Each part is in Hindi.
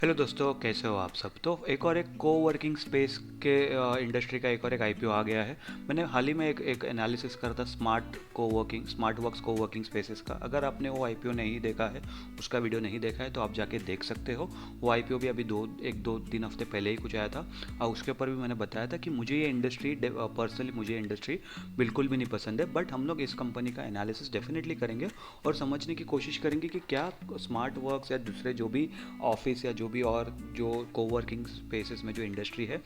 हेलो दोस्तों, कैसे हो आप सब। तो एक कोवर्किंग स्पेस के इंडस्ट्री का एक आईपीओ आ गया है। मैंने हाल ही में एक एनालिसिस करा था स्मार्ट वर्क्स कोवर्किंग स्पेसेस का। अगर आपने वो आईपीओ नहीं देखा है, उसका वीडियो नहीं देखा है, तो आप जाके देख सकते हो। वो आईपीओ भी अभी 2 3 हफ्ते पहले ही कुछ आया था और उसके ऊपर भी मैंने बताया था कि मुझे ये इंडस्ट्री पर्सनली मुझे इंडस्ट्री बिल्कुल भी नहीं पसंद है। बट हम लोग इस कंपनी का एनालिसिस डेफिनेटली करेंगे और समझने की कोशिश करेंगे कि क्या स्मार्ट वर्क्स या दूसरे जो भी ऑफिस या जो भी और जो कोवर्किंग स्पेसेस में जो इंडस्ट्री है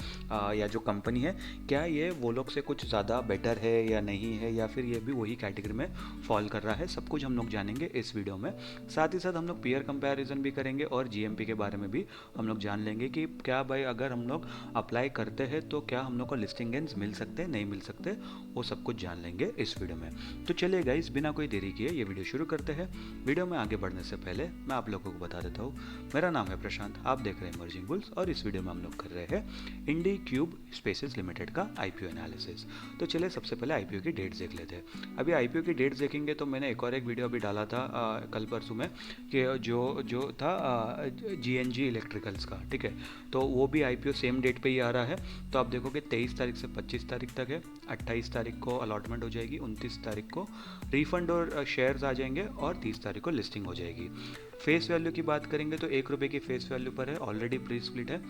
या जो कंपनी है, क्या ये वो लोग से कुछ ज़्यादा बेटर है या नहीं है, या फिर ये भी वही कैटेगरी में फॉल कर रहा है। सब कुछ हम लोग जानेंगे इस वीडियो में। साथ ही साथ हम लोग पीयर कंपैरिजन भी करेंगे और जीएमपी के बारे में भी हम लोग जान लेंगे कि क्या भाई अगर हम लोग अप्लाई करते हैं तो क्या हम लोग को लिस्टिंग गेंस मिल सकते हैं, नहीं मिल सकते, वो सब कुछ जान लेंगे इस वीडियो में। तो चलिए गाइस, बिना कोई देरी किए ये वीडियो शुरू करते हैं। वीडियो में आगे बढ़ने से पहले मैं आप लोगों को बता देता हूँ, मेरा नाम है प्रशांत, आप देख रहे हैं इमर्जिंग बुल्स और इस वीडियो में हम लोग कर रहे हैं इंडी क्यूब स्पेसेस लिमिटेड का आईपीओ एनालिसिस। तो चलिए सबसे पहले आईपीओ की डेट्स देख लेते हैं। अभी आईपीओ की डेट्स देखेंगे तो मैंने एक वीडियो अभी डाला था कल परसों में कि जो जो था जीएनजी इलेक्ट्रिकल्स का, ठीक है। तो वो भी आईपीओ सेम डेट पे ही आ रहा है। तो आप देखोगे 23 तारीख से 25 तारीख तक है। 28 तारीख को अलॉटमेंट हो जाएगी, 29 तारीख को रिफंड और शेयर्स आ जाएंगे और 30 तारीख को लिस्टिंग हो जाएगी। फेस वैल्यू की बात करेंगे तो ₹1 की फेस वैल्यू पर है, ऑलरेडी प्री स्प्लिट है।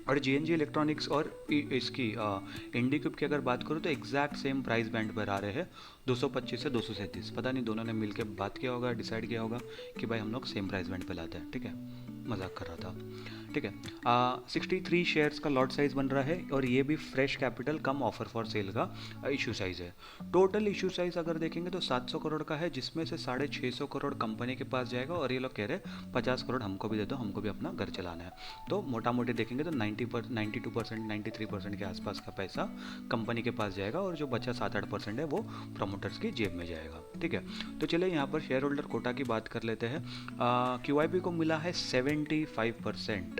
और जीएनजी इलेक्ट्रॉनिक्स और इसकी इंडिक्यूब की अगर बात करूँ तो एग्जैक्ट सेम प्राइस बैंड पर आ रहे हैं, 225 से 237। पता नहीं दोनों ने मिलकर बात किया होगा, डिसाइड किया होगा कि भाई हम लोग सेम प्राइस बैंड पे लाते हैं, ठीक है। मजाक कर रहा था, ठीक है। 63 शेयर्स का लॉट साइज बन रहा है और ये भी fresh capital come offer for sale का इशू साइज है। टोटल इशू साइज अगर देखेंगे तो 700 करोड़ का है, जिसमें से 650 करोड़ कंपनी के पास जाएगा और ये लोग कह रहे हैं 50 करोड़ हमको भी दे दो, हमको भी अपना घर चलाना है। तो मोटा मोटी देखेंगे तो 92% 93% के आसपास का पैसा कंपनी के पास जाएगा और जो बचा 7-8% है वो प्रमोटर्स की जेब में जाएगा, ठीक है। तो चलिए यहाँ पर शेयर होल्डर कोटा की बात कर लेते हैं। क्यूआईपी को मिला है 75%,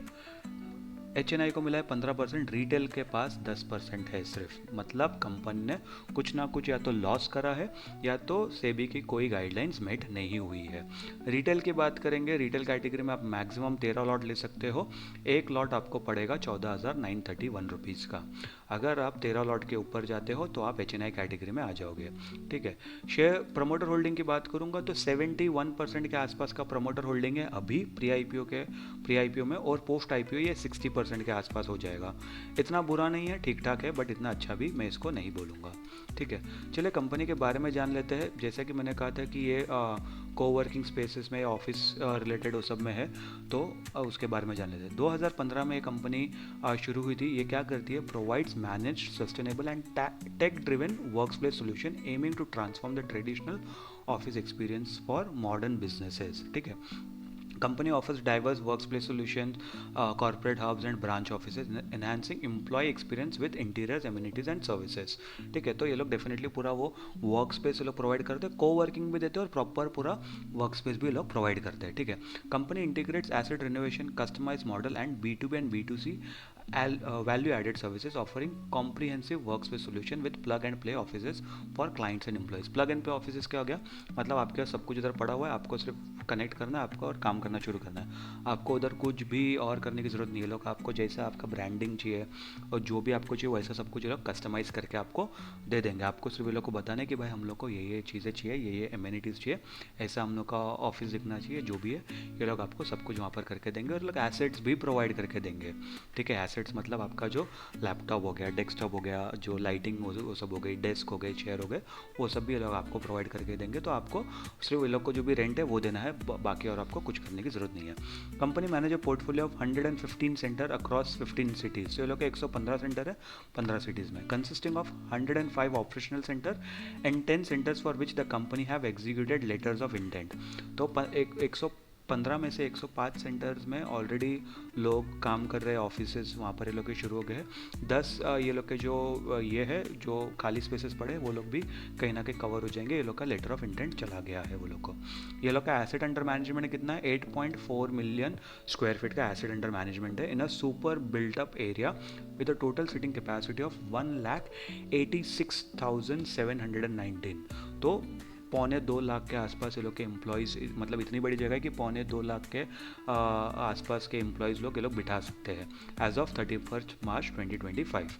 एच को मिला है 15%, रिटेल के पास 10% है सिर्फ। मतलब कंपनी ने कुछ ना कुछ या तो लॉस करा है या तो सेबी की कोई गाइडलाइंस मेट नहीं हुई है। रिटेल की बात करेंगे, रिटेल कैटेगरी में आप मैक्सिमम 13 लॉट ले सकते हो। एक लॉट आपको पड़ेगा 14,931 का। अगर आप 13 लॉट के ऊपर जाते हो तो आप एच कैटेगरी में आ जाओगे, ठीक है। शेयर प्रमोटर होल्डिंग की बात करूंगा तो 71% के आसपास का प्रमोटर होल्डिंग है अभी प्री आईपीओ में, और पोस्ट आईपीओ ये 60% के आसपास हो जाएगा। इतना बुरा नहीं है, ठीक ठाक है, बट इतना अच्छा भी मैं इसको नहीं बोलूँगा, ठीक है। चलिए कंपनी के बारे में जान लेते हैं। जैसे कि मैंने कहा था कि ये कोवर्किंग स्पेसेस में, ऑफिस रिलेटेड वो सब में है, तो उसके बारे में जान लेते हैं। 2015 में ये कंपनी शुरू हुई थी। ये क्या करती है, provides manage sustainable and tech driven work place solution aiming to transform the traditional office experience for modern businesses, ठीक है। Company offers diverse workplace solutions, corporate hubs and branch offices, enhancing employee experience with interiors, amenities and services, ठीक है। तो ये लोग डेफिनेटली पूरा वो वर्क स्पेस ये लोग प्रोवाइड करते हैं, को वर्किंग भी देते हैं और प्रॉपर पूरा वर्क स्पेस भी ये लोग प्रोवाइड करते हैं, ठीक है। Company integrates asset renovation, customise model and B2B and B2C value added services, offering comprehensive workspace solution with plug and play offices for clients and employees। plug and play offices क्या हो गया, मतलब आपके पास सब कुछ इधर पड़ा हुआ है, आपको सिर्फ कनेक्ट करना है आपको और काम करना शुरू करना है। आपको उधर कुछ भी और करने की ज़रूरत नहीं है। लोग आपको जैसा आपका ब्रांडिंग चाहिए और जो भी आपको चाहिए वैसा सब कुछ लोग कस्टमाइज़ करके आपको दे देंगे। आपको सिर्फ ये लोग को बताना है कि भाई हम लोग को ये चीज़ें चाहिए, ये एमेनिटीज़ चाहिए, ऐसा हम लोग का ऑफिस दिखना चाहिए, जो भी है ये लोग आपको सब कुछ वहाँ पर करके देंगे। और लोग एसेट्स भी प्रोवाइड करके देंगे, ठीक है। एसेट्स मतलब आपका जो लैपटॉप हो गया, डेस्कटॉप हो गया, जो लाइटिंग वो सब हो गई, डेस्क हो गए, चेयर हो गए, वो सब भी ये लोग आपको प्रोवाइड करके देंगे। तो आपको सिर्फ ये लोग को जो भी रेंट है वो देना है, बाकी और आपको कुछ करने की जरूरत नहीं है। Company manage a portfolio of 115 centre across 15 cities. तो ये लोग 115 सेंटर है 15 सिटीज़ में, consisting of 105 operational centre and 10 centres for which the company have executed letters of intent. तो 115 में से 105 सेंटर्स में ऑलरेडी लोग काम कर रहे हैं, ऑफिसेज वहाँ पर ये लोग के शुरू हो गए हैं। 10 ये लोग के जो ये है जो खाली स्पेसेस पड़े वो लोग भी कहीं ना कहीं कवर हो जाएंगे। ये लोग का लेटर ऑफ इंटेंट चला गया है वो लोग को। ये लोग का एसेट अंडर मैनेजमेंट कितना है, 8.4 मिलियन स्क्वायर फीट का एसेट अंडर मैनेजमेंट है in a super built up area with a total seating capacity of 1,86,719। तो 2.25 लाख के आसपास ये लोग के एम्प्लॉयज़, मतलब इतनी बड़ी जगह है कि 2.25 लाख के आसपास के एम्प्लॉयज़ लोग ये लोग बिठा सकते हैं एज ऑफ 31 मार्च 2025।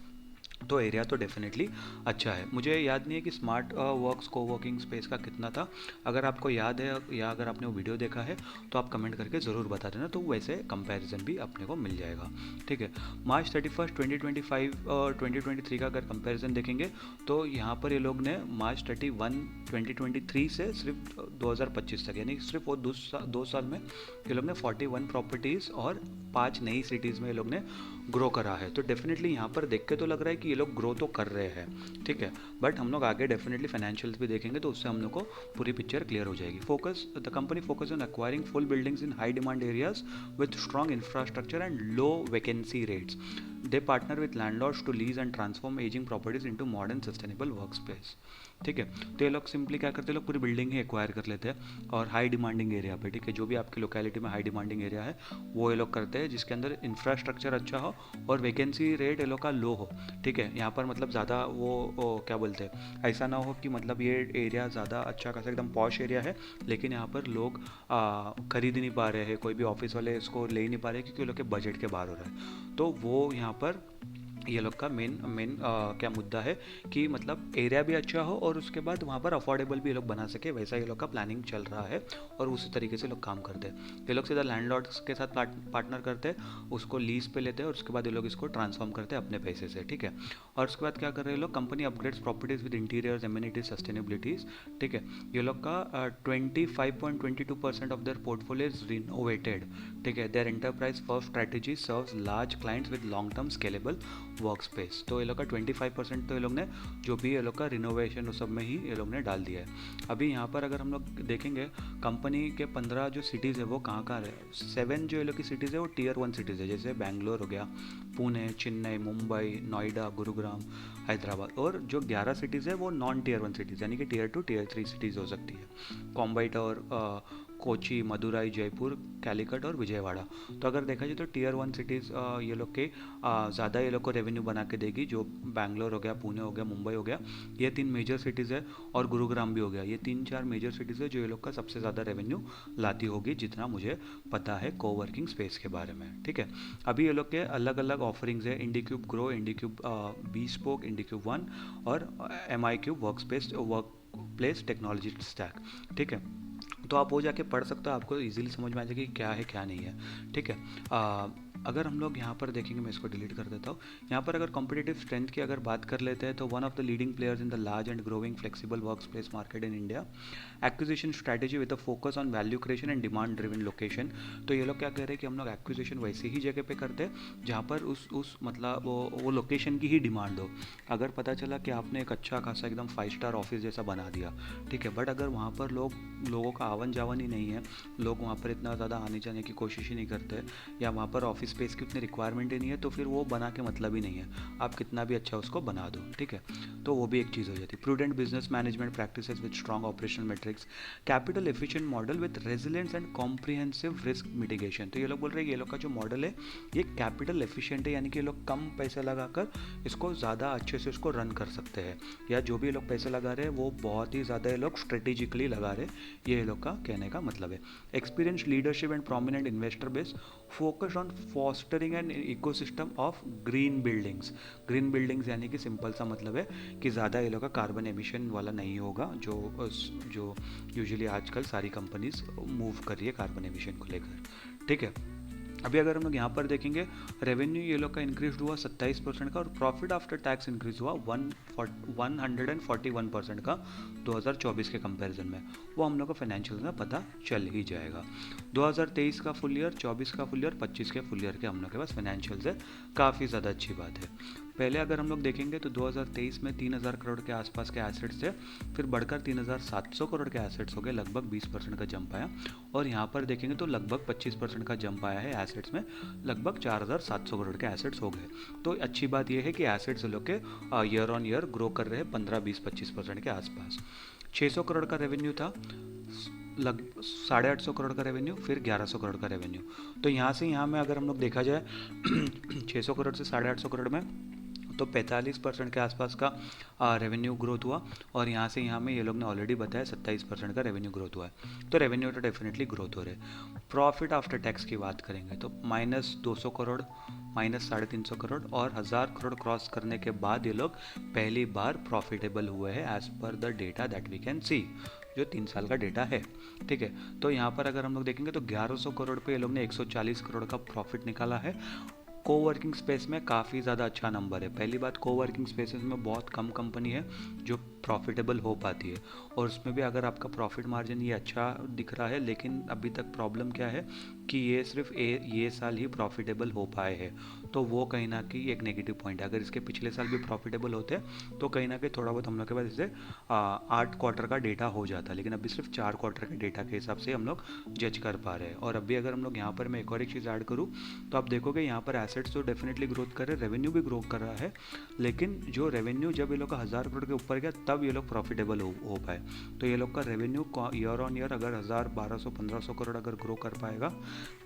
तो एरिया तो डेफिनेटली अच्छा है। मुझे याद नहीं है कि स्मार्ट वर्क्स कोवर्किंग स्पेस का कितना था। अगर आपको याद है या अगर आपने वो वीडियो देखा है तो आप कमेंट करके ज़रूर बता देना, तो वैसे कंपैरिजन भी अपने को मिल जाएगा। ठीक है, मार्च 31 2025 और 2023 का अगर कंपैरिजन देखेंगे तो यहाँ पर ये लोग ने मार्च 31 2023 से सिर्फ 2025 तक, यानी सिर्फ वो 2 साल में ये लोग ने 41 प्रॉपर्टीज़ और 5 नई सिटीज़ में ये लोग ने ग्रो करा है। तो डेफिनेटली यहाँ पर देख के तो लग रहा है कि ये लोग ग्रो तो कर रहे हैं। ठीक है, बट हम लोग आगे डेफिनेटली फाइनेंशियल्स भी देखेंगे तो उससे हम लोग को पूरी पिक्चर क्लियर हो जाएगी। Focus the company focus on acquiring full buildings in high demand areas with strong infrastructure and low vacancy rates. They partner with landlords to lease and transform ageing properties into modern sustainable work space. ठीक है, तो ये लोग सिंपली क्या करते हैं, लोग पूरी बिल्डिंग ही एक्वायर कर लेते हैं और हाई डिमांडिंग एरिया पे, ठीक है, जो भी आपकी लोकेलिटी में हाई डिमांडिंग एरिया है वो ये लोग करते हैं जिसके अंदर इंफ्रास्ट्रक्चर अच्छा हो और वैकेंसी रेट ये लोग का लो हो। ठीक है, यहाँ पर मतलब ज़्यादा वो क्या बोलते हैं, ऐसा ना हो कि मतलब ये एरिया ज़्यादा अच्छा खासा एकदम पॉश एरिया है लेकिन यहाँ पर लोग खरीद नहीं पा रहे हैं, कोई भी ऑफिस वाले इसको ले ही नहीं पा रहे क्योंकि वो लोग के बजट के बाहर हो रहा है। तो वो यहाँ पर ये लोग का मेन मेन क्या मुद्दा है कि मतलब एरिया भी अच्छा हो और उसके बाद वहाँ पर अफोर्डेबल भी ये लोग बना सके, वैसा ये लोग का प्लानिंग चल रहा है और उसी तरीके से लोग काम करते हैं। ये लोग सीधा लैंडलॉर्ड्स के साथ पार्टनर करते हैं, उसको लीज पे लेते हैं और उसके बाद ये लोग इसको ट्रांसफॉर्म करते हैं अपने पैसे से। ठीक है, और उसके बाद क्या कर रहे हैं लोग, company upgrades properties with interiors amenities sustainabilities. ठीक है, ये लोग का 25.22% of their portfolio is renovated. ठीक है, their enterprise first strategy serves large clients with long term scalable work space. तो ये लोग का 25% तो ये लोग ने जो भी ये लोग का रिनोवेशन उस सब में ही ये लोग ने डाल दिया है। अभी यहाँ पर अगर हम लोग देखेंगे कंपनी के 15 जो सिटीज़ है वो कहाँ कहाँ है, 7 जो ये लोग की सिटीज़ है वो टियर 1 सिटीज़ है, जैसे बैंगलोर हो गया, पुणे, चेन्नई, मुंबई, नोएडा, गुरुग्राम, हैदराबाद, और जो 11 सिटीज़ है वो नॉन टियर 1 सिटीज़ यानी कि टियर 2 टियर 3 सिटीज़ हो सकती है, कॉम्बाइट और कोची, मदुराई, जयपुर, कैलिकट और विजयवाड़ा। तो अगर देखा जाए तो टियर 1 सिटीज़ ये लोग के ज़्यादा ये लोग को रेवेन्यू बना के देगी, जो बैंगलोर हो गया, पुणे हो गया, मुंबई हो गया, ये 3 मेजर सिटीज़ है, और गुरुग्राम भी हो गया। ये 3-4 मेजर सिटीज़ है जो ये लोग का सबसे ज़्यादा रेवेन्यू लाती होगी, जितना मुझे पता है कोवर्किंग स्पेस के बारे में। ठीक है, अभी ये लोग के अलग अलग ऑफरिंग्स है, IndiQube grow, IndiQube bespoke, IndiQube one और MI cube work place technology stack. ठीक है, तो आप वो जाके पढ़ सकते हो, आपको इजीली समझ में आ जाएगी क्या है क्या नहीं है। ठीक है, अगर हम लोग यहाँ पर देखेंगे, मैं इसको डिलीट कर देता हूँ। यहाँ पर अगर कॉम्पिटिटिव स्ट्रेंथ की अगर बात कर लेते हैं तो one of the leading players in the large and growing flexible work space market in India, acquisition strategy with a focus on value creation and demand driven location. तो ये लोग क्या कह रहे हैं कि हम लोग एक्विजिशन वैसे ही जगह पे करते हैं जहाँ पर उस मतलब वो लोकेशन की ही डिमांड हो। अगर पता चला कि आपने एक अच्छा खासा एकदम 5 स्टार ऑफिस जैसा बना दिया, ठीक है, बट अगर वहाँ पर लोगों का आवन जावन ही नहीं है, लोग वहाँ पर इतना ज़्यादा आने जाने की कोशिश ही नहीं करते, या वहाँ पर ऑफिस स्पेस की उतनी रिक्वायरमेंट ही नहीं है, तो फिर वो बना के मतलब ही नहीं है, आप कितना भी अच्छा उसको बना दो। ठीक है, तो वो भी एक चीज़ हो जाती है। Prudent business management practices with strong operational matrix, capital efficient model with resilience and comprehensive risk mitigation. तो ये लोग बोल रहे हैं कि ये लोग का जो मॉडल है ये कैपिटल एफिशिएंट है, यानी कि ये लोग कम पैसे लगाकर इसको ज़्यादा अच्छे से उसको रन कर सकते हैं, या जो भी ये लोग पैसे लगा रहे हैं वो बहुत ही ज़्यादा ये लोग स्ट्रेटेजिकली लगा रहे हैं, ये लोग का कहने का मतलब है। Experience leadership and prominent investor base, focus on fostering an ecosystem of green buildings. Green buildings यानी कि सिंपल सा मतलब है कि ज़्यादा ये लोग का कार्बन एमिशन वाला नहीं होगा, जो यूजुअली आजकल सारी कंपनीज मूव कर रही है कार्बन एमिशन को लेकर। ठीक है, अभी अगर हम लोग यहाँ पर देखेंगे, रेवेन्यू ये लोग का इंक्रीज हुआ 27% का, और प्रॉफिट आफ्टर टैक्स इंक्रीज हुआ 141% का 2024 के कंपैरिजन में। वो हम लोग को फाइनेंशियल में पता चल ही जाएगा। 2023 का फुल ईयर, 24 का फुल ईयर, 25 के फुल ईयर के हम लोग के पास फाइनेंशियल है, काफ़ी ज़्यादा अच्छी बात है। पहले अगर हम लोग देखेंगे तो 2023 में 3000 करोड़ के आसपास के एसेट्स थे, फिर बढ़कर 3700 करोड़ के एसेट्स हो गए, लगभग 20% का जंप आया, और यहाँ पर देखेंगे तो लगभग 25% का जंप आया है एसेट्स में, लगभग 4700 करोड़ के एसेट्स हो गए। तो अच्छी बात यह है कि एसेट्स लोग के ईयर ऑन ईयर ग्रो कर रहे हैं 15-20-25% के आसपास। 600 करोड़ का रेवेन्यू था, लगभग 850 करोड़ का रेवेन्यू, फिर 1100 करोड़ का रेवेन्यू। तो यहाँ से यहाँ में अगर हम लोग देखा जाए 600 करोड़ से 850 करोड़ में तो 45% के आसपास का रेवेन्यू ग्रोथ हुआ, और यहाँ से यहाँ में ये लोग ने ऑलरेडी बताया 27% का रेवेन्यू ग्रोथ हुआ है। तो रेवेन्यू तो डेफिनेटली ग्रोथ हो रहे। प्रॉफिट आफ्टर टैक्स की बात करेंगे तो -200 करोड़, -350 करोड़, और 1000 करोड़ क्रॉस करने के बाद ये लोग पहली बार प्रॉफिटेबल हुए हैं एज पर the data that we can see, जो 3 साल का डेटा है। ठीक है, तो यहाँ पर अगर हम लोग देखेंगे तो 1100 करोड़ पे ये लोग ने 140 करोड़ का प्रॉफिट निकाला है। कोवर्किंग स्पेस में काफ़ी ज़्यादा अच्छा नंबर है। पहली बात, कोवर्किंग स्पेसेस में बहुत कम कंपनी है जो प्रॉफिटेबल हो पाती है, और उसमें भी अगर आपका प्रॉफिट मार्जिन ये अच्छा दिख रहा है, लेकिन अभी तक प्रॉब्लम क्या है कि ये सिर्फ ये साल ही प्रॉफिटेबल हो पाए हैं, तो वो कहीं ना कहीं एक नेगेटिव पॉइंट है। अगर इसके पिछले साल भी प्रॉफिटेबल होते तो कहीं ना कहीं थोड़ा बहुत हम लोग के पास इसे 8 क्वार्टर का डेटा हो जाता, लेकिन अभी सिर्फ 4 क्वार्टर के डेटा के हिसाब से हम लोग जज कर पा रहे हैं। और अभी अगर हम लोग यहाँ पर मैं एक और एक चीज़ ऐड करूँ तो आप देखोगे यहाँ पर एसेट्स तो डेफिनेटली ग्रोथ कर रहे हैं, रेवेन्यू भी ग्रो कर रहा है, लेकिन जो रेवेन्यू जब ये लोग का 1000 करोड़ के ऊपर गया तब ये लोग प्रॉफिटेबल हो पाए। तो ये लोग का रेवेन्यू ईयर ऑन ईयर अगर 1000, 1200, 1500 करोड़ अगर ग्रो कर पाएगा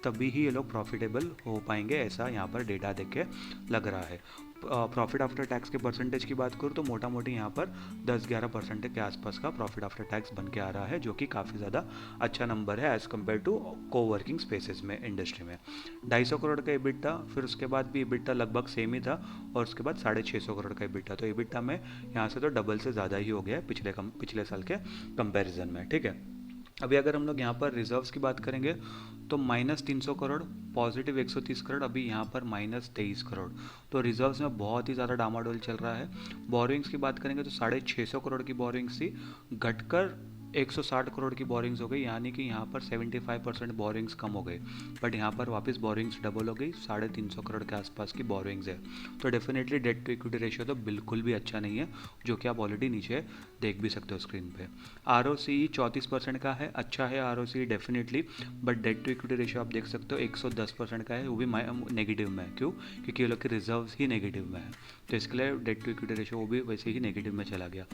तभी ही ये लोग प्रॉफिटेबल हो पाएंगे, ऐसा यहाँ पर डेटा देख के लग रहा है। प्रॉफिट आफ्टर टैक्स के परसेंटेज की बात करूँ तो मोटा मोटी यहाँ पर 10-11% के आसपास का प्रॉफिट आफ्टर टैक्स बन के आ रहा है, जो कि काफ़ी ज़्यादा अच्छा नंबर है as compare to coworking spaces में, इंडस्ट्री में। 250 करोड़ का EBITDA, फिर उसके बाद भी EBITDA लगभग सेम ही था, और उसके बाद 650 करोड़ का EBITDA। तो EBITDA में यहाँ से तो डबल से ज़्यादा ही हो गया है पिछले साल के कंपेरिजन में। ठीक है, अभी अगर हम लोग यहाँ पर रिजर्व्स की बात करेंगे तो -300 करोड़, +130 करोड़, अभी यहाँ पर -23 करोड़। तो रिजर्व्स में बहुत ही ज़्यादा डामाडोल चल रहा है। बोरिंग्स की बात करेंगे तो 650 करोड़ की बोरिंग्स थी, घटकर 160 करोड़ की बोरिंग्स हो गई, यानी कि यहाँ पर 75% बोरिंग्स कम हो गए। बट यहाँ पर वापस बोरिंग्स डबल हो गई, 350 करोड़ के आसपास की बोरिंग्स है। तो definitely debt to equity ratio तो बिल्कुल भी अच्छा नहीं है, जो कि आप ऑलरेडी नीचे देख भी सकते हो स्क्रीन पे। ROCE 34% का है, अच्छा है ROCE definitely, but debt to equity ratio आप देख सकते हो 110% का है, वो भी नेगेटिव में है। क्यों? क्योंकि ये लोग के रिजर्व्स ही नेगेटिव में है, तो इसके लिए डेट टू इक्विटी रेशियो वो भी वैसे ही नेगेटिव में चला गया।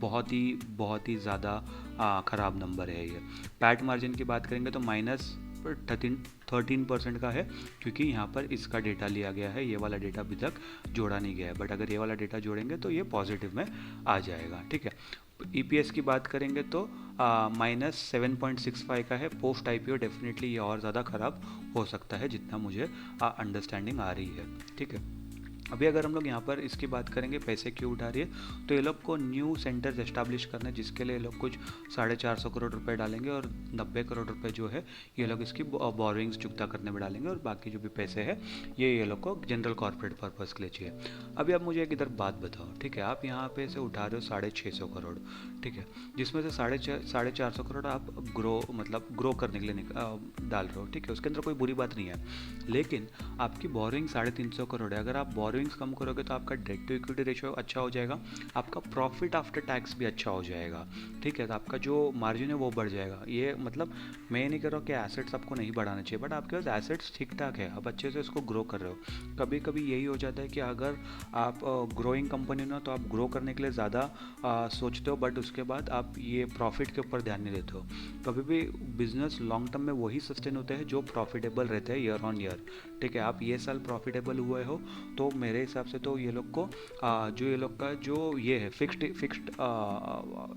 बहुत ही ज़्यादा ख़राब नंबर है ये। पैट मार्जिन की बात करेंगे तो -13% का है, क्योंकि यहाँ पर इसका डेटा लिया गया है, ये वाला डेटा अभी तक जोड़ा नहीं गया है, बट अगर ये वाला डेटा जोड़ेंगे तो ये पॉजिटिव में आ जाएगा। ठीक है, EPS की बात करेंगे तो -7.65 का है। पोस्ट IPO डेफिनेटली ये और ज़्यादा ख़राब हो सकता है, जितना मुझे अंडरस्टैंडिंग आ रही है। ठीक है, अभी अगर हम लोग यहाँ पर इसकी बात करेंगे पैसे क्यों उठा रही है, तो ये लोग को न्यू सेंटर्स एस्टैब्लिश करना है, जिसके लिए ये लोग कुछ 450 करोड़ रुपए डालेंगे, और 90 करोड़ रुपए जो है ये लोग इसकी बोरिंग्स चुकता करने में डालेंगे, और बाकी जो भी पैसे हैं ये लोग को जनरल कॉर्पोरेट पर्पज़ के लिए चाहिए। अभी आप मुझे एक इधर बात बताओ, ठीक है, आप यहाँ पे से उठा रहे हो 650 करोड़, ठीक है, जिसमें से 450 करोड़ आप ग्रो करने के लिए डाल रहे हो, ठीक है, उसके अंदर कोई बुरी बात नहीं है, लेकिन आपकी बोरिंग 350 करोड़ है। अगर आप बोरिंग्स कम करोगे तो आपका डेट टू इक्विटी रेशियो अच्छा हो जाएगा, आपका प्रॉफिट आफ्टर टैक्स भी अच्छा हो जाएगा। ठीक है, तो आपका जो मार्जिन है वो बढ़ जाएगा। ये मतलब मैं नहीं कर रहा हूँ कि एसेट्स आपको नहीं बढ़ाना चाहिए, बट आपके पास एसेट्स ठीक ठाक है, आप अच्छे से इसको ग्रो कर रहे हो। कभी कभी यही हो जाता है कि अगर आप ग्रोइंग कंपनी हो तो आप ग्रो करने के लिए ज़्यादा सोचते हो, बट उसके बाद आप ये प्रॉफिट के ऊपर ध्यान नहीं देते हो। कभी भी बिजनेस लॉन्ग टर्म में वही सस्टेन होते हैं जो प्रॉफिटेबल रहते हैं ईयर ऑन ईयर। ठीक है, आप ये साल प्रॉफिटेबल हुए हो तो मेरे हिसाब से तो ये लोग को जो ये लोग का जो ये है फिक्स्ड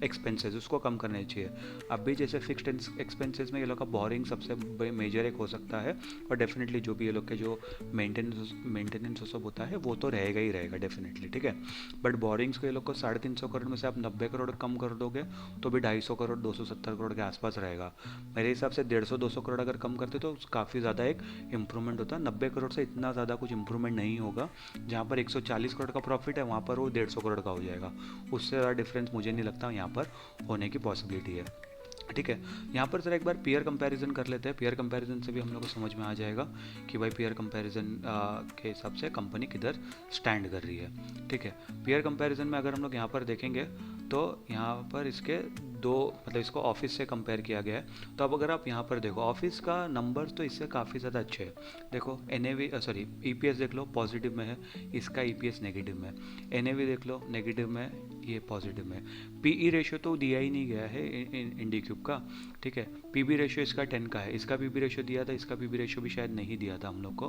एक्सपेंसेस उसको कम करने चाहिए। अभी जैसे फिक्स्ड एक्सपेंसेस में ये लोग का बोरिंग सबसे मेजर एक हो सकता है, और डेफिनेटली जो भी ये लोग के जो मेंटेनेंस सब होता है वो तो रहेगा ही रहेगा डेफिनेटली। ठीक है, बट बोरिंग्स को ये लोग को 350 करोड़ में से आप 90 करोड़ कम कर दोगे तो भी 250 करोड़ 270 करोड़ के आसपास रहेगा। मेरे हिसाब से 150-200 करोड़ अगर कम करते तो काफ़ी ज़्यादा एक इम्प्रूवमेंट होता। 90 करोड़ से इतना ज़्यादा कुछ इम्प्रूवमेंट नहीं होगा। जहाँ पर 140 करोड़ का प्रॉफिट है वहाँ पर वो 150 करोड़ का हो जाएगा। उससे ज़्यादा डिफरेंस मुझे नहीं लगता यहाँ पर होने की पॉसिबिलिटी है। ठीक है, यहाँ पर ज़रा एक बार पेयर कंपैरिजन कर लेते हैं। पेयर कंपैरिजन से भी हम लोग को समझ में आ जाएगा कि भाई पेयर कंपैरिजन के हिसाब से कंपनी किधर स्टैंड कर रही है। ठीक है, पेयर कंपैरिजन में अगर हम लोग यहाँ पर देखेंगे तो यहाँ पर इसके दो इसको ऑफिस से कंपेयर किया गया है। तो अब अगर आप यहाँ पर देखो ऑफिस का नंबर तो इससे काफ़ी ज़्यादा अच्छे है। देखो EPS देख लो पॉजिटिव में है, इसका EPS नेगेटिव में है। NAV देख लो नेगेटिव में, ये पॉजिटिव में। पीई रेशियो तो दिया ही नहीं गया है इंडीक्यूब का, ठीक है। पीबी रेशियो इसका 10 का है, इसका पीबी रेशियो दिया था, इसका पीबी रेशियो भी शायद नहीं दिया था हम लोग को।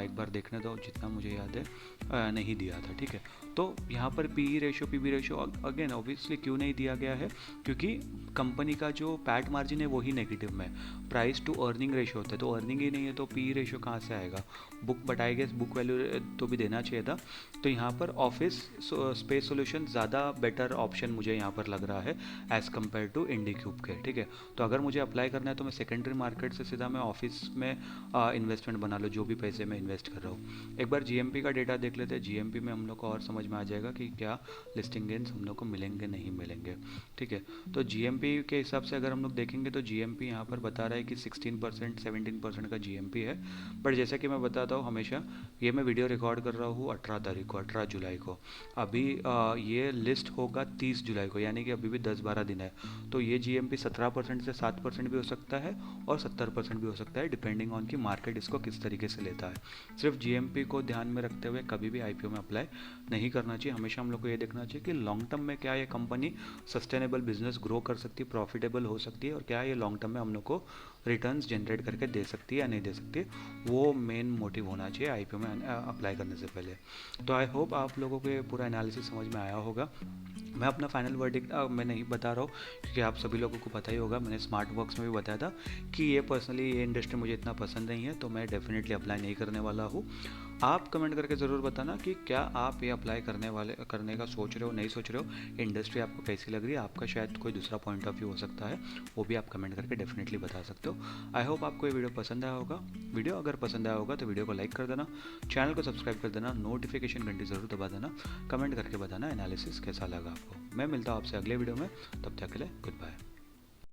एक बार देखने दो, जितना मुझे याद है नहीं दिया था, ठीक है। तो यहाँ पर PE ratio PB ratio again obviously क्यों नहीं दिया गया है, क्योंकि कंपनी का जो पैट मार्जिन है वही नेगेटिव में, प्राइस टू अर्निंग रेशियो होता है, तो अर्निंग ही नहीं है तो पीई रेशियो कहाँ से आएगा। Book but I guess book value तो भी देना चाहिए था। तो यहाँ पर ऑफिस स्पेस सोल्यूशन ज़्यादा बेटर ऑप्शन मुझे यहाँ पर लग रहा है एज़ कम्पेयर टू इंडीक्यूब के, ठीक है। तो अगर मुझे अप्लाई करना है तो मैं सेकेंडरी मार्केट से सीधा मैं ऑफिस में इन्वेस्टमेंट बना लो, जो भी पैसे मैं इन्वेस्ट कर रहा हूँ। एक बार जीएमपी का डेटा देख लेते हैं, जीएमपी में हम लोग को और समझ में आ जाएगा कि क्या लिस्टिंग गेन्स हम लोग को मिलेंगे नहीं मिलेंगे, ठीक है। तो जीएमपी के हिसाब से अगर हम लोग देखेंगे तो जीएमपी यहाँ पर बता रहा है कि 16% 17% का जीएमपी है। बट जैसा कि मैं बताता हूँ हमेशा, ये मैं वीडियो रिकॉर्ड कर रहा हूँ 18 तारीख को, 18 जुलाई को। अभी ये लिस्ट होगा 30 जुलाई को, यानी कि अभी भी 10-12 दिन है। तो ये जीएमपी 17% से 7% भी हो सकता है और 70% भी हो सकता है, डिपेंडिंग ऑन कि मार्केट इसको किस तरीके से लेता है। सिर्फ जीएमपी को ध्यान में रखते हुए कभी भी आईपीओ में अप्लाई नहीं करना चाहिए। हमेशा हम लोग को ये देखना चाहिए कि लॉन्ग टर्म में क्या ये कंपनी सस्टेनेबल बिजनेस ग्रो कर सकती है, प्रॉफिटेबल हो सकती है, और क्या ये लॉन्ग टर्म में हम लोग को रिटर्न्स जनरेट करके दे सकती है या नहीं दे सकती, वो मेन मोटिव होना चाहिए आईपीओ में अप्लाई करने से पहले। तो आई होप आप लोगों को ये पूरा एनालिसिस समझ में आया होगा। मैं अपना फाइनल वर्डिक्ट मैं नहीं बता रहा हूँ, क्योंकि आप सभी लोगों को पता ही होगा, मैंने स्मार्ट वर्क्स में भी बताया था कि ये पर्सनली ये इंडस्ट्री मुझे इतना पसंद नहीं है, तो मैं डेफिनेटली अप्लाई नहीं करने वाला हूँ। आप कमेंट करके ज़रूर बताना कि क्या आप ये अप्लाई करने का सोच रहे हो, नहीं सोच रहे हो, इंडस्ट्री आपको कैसी लग रही है, आपका शायद कोई दूसरा पॉइंट ऑफ व्यू हो सकता है, वो भी आप कमेंट करके डेफिनेटली बता सकते हो। आई होप आपको ये वीडियो पसंद आया होगा। वीडियो अगर पसंद आया होगा तो वीडियो को लाइक कर देना, चैनल को सब्सक्राइब कर देना, नोटिफिकेशन घंटी ज़रूर दबा देना, कमेंट करके बताना एनालिसिस कैसा लगा आपको। मैं मिलता हूँ आपसे अगले वीडियो में, तब तक के लिए गुड बाय।